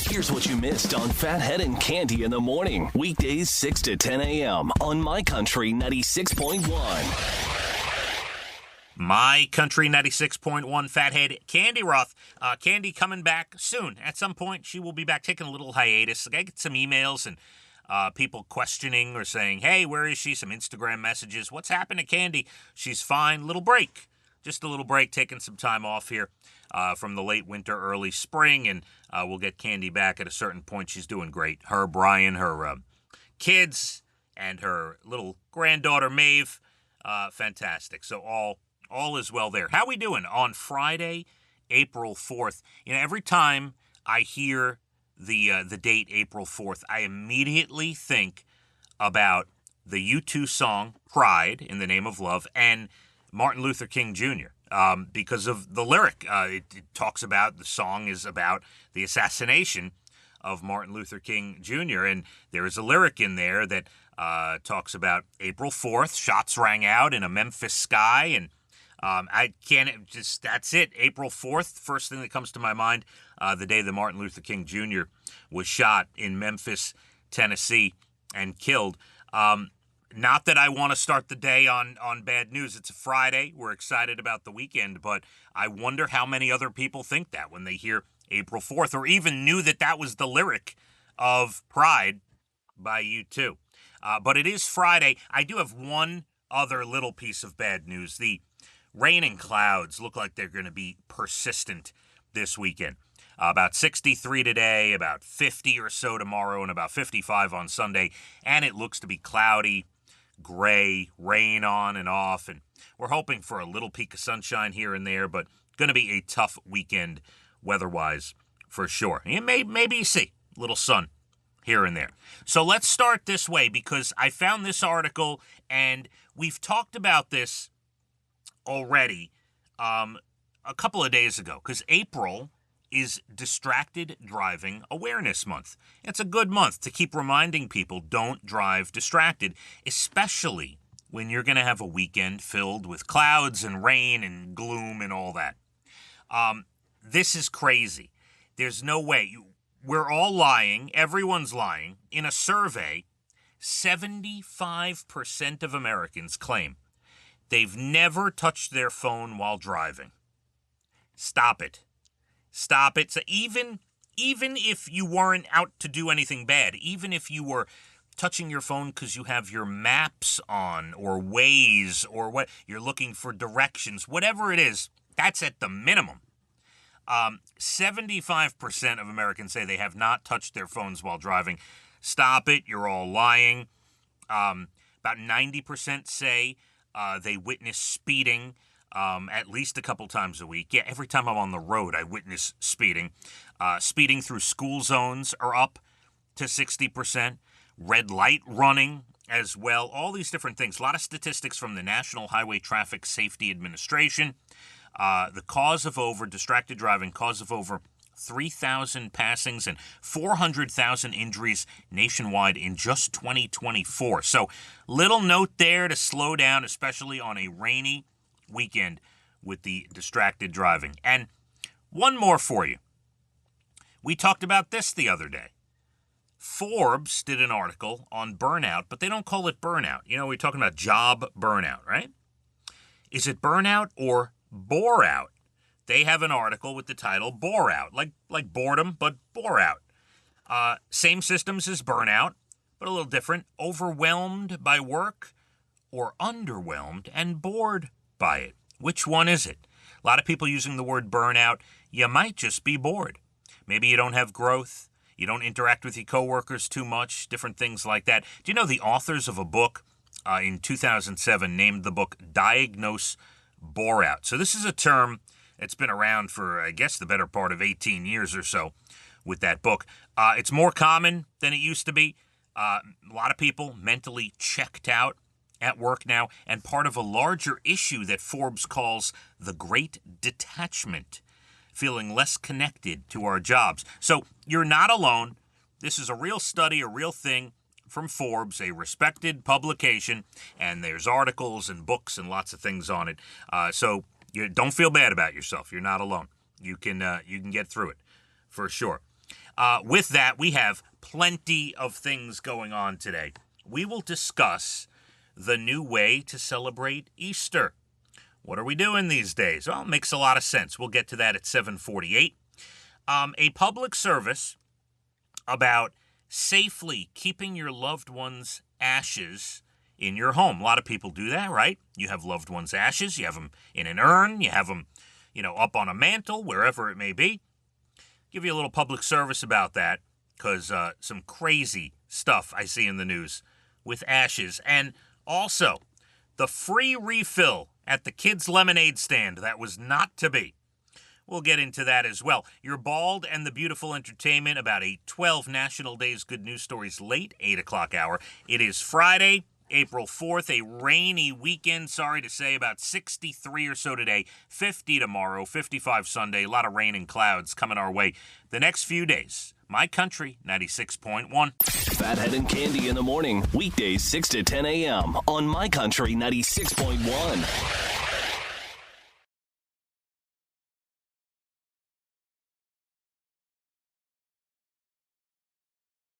Here's what you missed on Phathead and Cande in the morning. Weekdays 6 to 10 a.m. on My Country 96.1. My Country 96.1 Phathead, Cande Roth. Cande coming back soon. At some point, she will be back, taking a little hiatus. I get some emails and people questioning or saying, hey, where is she? Some Instagram messages. What's happened to Cande? She's fine. Little break. Just a little break, taking some time off here from the late winter, early spring, and we'll get Cande back at a certain point. She's doing great. Her, Brian, her kids, and her little granddaughter, Maeve, fantastic. So all is well there. How we doing on Friday, April 4th? You know, every time I hear the date April 4th, I immediately think about the U2 song Pride in the Name of Love and Martin Luther King Jr. Because of the lyric. It talks about, the song is about the assassination of Martin Luther King Jr. And there is a lyric in there that talks about April 4th, shots rang out in a Memphis sky, and I can't just, that's it. April 4th, first thing that comes to my mind, the day that Martin Luther King Jr. was shot in Memphis, Tennessee, and killed. Not that I want to start the day on bad news. It's a Friday. We're excited about the weekend, but I wonder how many other people think that when they hear April 4th, or even knew that that was the lyric of Pride by U2. But it is Friday. I do have one other little piece of bad news. The rain and clouds look like they're going to be persistent this weekend. About 63 today, about 50 or so tomorrow, and about 55 on Sunday. And it looks to be cloudy, gray, rain on and off. And we're hoping for a little peak of sunshine here and there, but going to be a tough weekend weather-wise for sure. And maybe you see a little sun here and there. So let's start this way, because I found this article, and we've talked about this already a couple of days ago, because April is Distracted Driving Awareness Month. It's a good month to keep reminding people don't drive distracted, especially when you're going to have a weekend filled with clouds and rain and gloom and all that. This is crazy. There's no way. We're all lying. Everyone's lying. In a survey, 75% of Americans claim they've never touched their phone while driving. Stop it. Stop it. So even if you weren't out to do anything bad, even if you were touching your phone because you have your maps on or Waze or what you're looking for directions, whatever it is, that's at the minimum. 75% of Americans say they have not touched their phones while driving. Stop it. You're all lying. About 90% say they witness speeding at least a couple times a week. Yeah, every time I'm on the road, I witness speeding. Speeding through school zones are up to 60%. Red light running as well. All these different things. A lot of statistics from the National Highway Traffic Safety Administration. The cause of distracted driving, cause of over 3,000 passings and 400,000 injuries nationwide in just 2024. So, little note there to slow down, especially on a rainy weekend with the distracted driving. And one more for you. We talked about this the other day. Forbes did an article on burnout, but they don't call it burnout. You know, we're talking about job burnout, right? Is it burnout or Boreout? They have an article with the title Boreout, like boredom, but Boreout. Same systems as burnout, but a little different. Overwhelmed by work or underwhelmed and bored by it? Which one is it? A lot of people using the word burnout. You might just be bored. Maybe you don't have growth. You don't interact with your coworkers too much, different things like that. Do you know the authors of a book in 2007 named the book Diagnose Boreout? So this is a term that's been around for, I guess, the better part of 18 years or so with that book. It's more common than it used to be. A lot of people mentally checked out at work now, and part of a larger issue that Forbes calls the Great Detachment, feeling less connected to our jobs. So you're not alone. This is a real study, a real thing from Forbes, a respected publication, and there's articles and books and lots of things on it. So you don't feel bad about yourself. You're not alone. You can get through it for sure. With that, we have plenty of things going on today. We will discuss the new way to celebrate Easter. What are we doing these days? Well, it makes a lot of sense. We'll get to that at 7:48. A public service about safely keeping your loved one's ashes in your home. A lot of people do that, right? You have loved one's ashes. You have them in an urn. You have them, up on a mantle, wherever it may be. Give you a little public service about that, because some crazy stuff I see in the news with ashes. And also, the free refill at the kids' lemonade stand that was not to be. We'll get into that as well. Your Bald and the Beautiful entertainment about 8:12 National Days Good News Stories late 8 o'clock hour. It is Friday, April 4th, a rainy weekend. Sorry to say, about 63 or so today, 50 tomorrow, 55 Sunday. A lot of rain and clouds coming our way the next few days. My Country 96.1. Phathead and Cande in the morning, weekdays 6 to 10 a.m. on My Country 96.1.